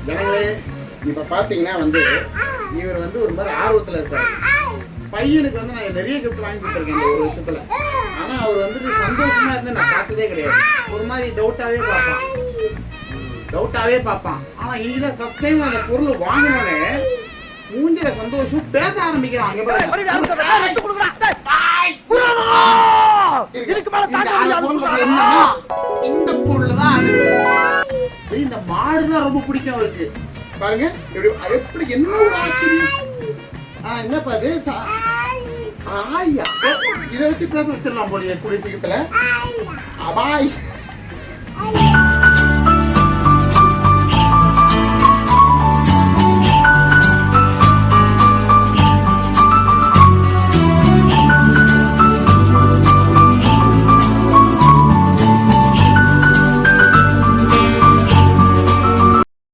ஜனங்களே இப்ப பாத்தீங்கன்னா இவர் ஒரு மாதிரி ஆர்வத்துல இருக்காரு. பையனுக்கு நான் நிறைய கிஃப்ட் வாங்கி கொடுத்துருக்கேன் இந்த ஒரு விஷயத்துல. ஆனா அவர் சந்தோஷமா இருந்து நான் பார்த்ததே கிடையாது. ஒரு மாதிரி டவுட்டாவே பார்ப்பான். ஆனா இன்னைக்குதான் ஃபர்ஸ்ட் டைம் அந்த பொருள் வாங்கினோடனே மூஞ்சில சந்தோஷம் பேச ஆரம்பிக்கிறான். அங்க பாருங்க, இந்த பொருள் தான் இந்த மாடுலாம் ரொம்ப பிடிக்கும் அவருக்கு. பாருங்க எப்படி என்ன ஒரு ஆச்சரியம். என்னப்பா அது? ஆயா, இதை வச்சு பேச வச்சிடலாம் போலியே கூடிய சீக்கிரத்துல. அபாய்.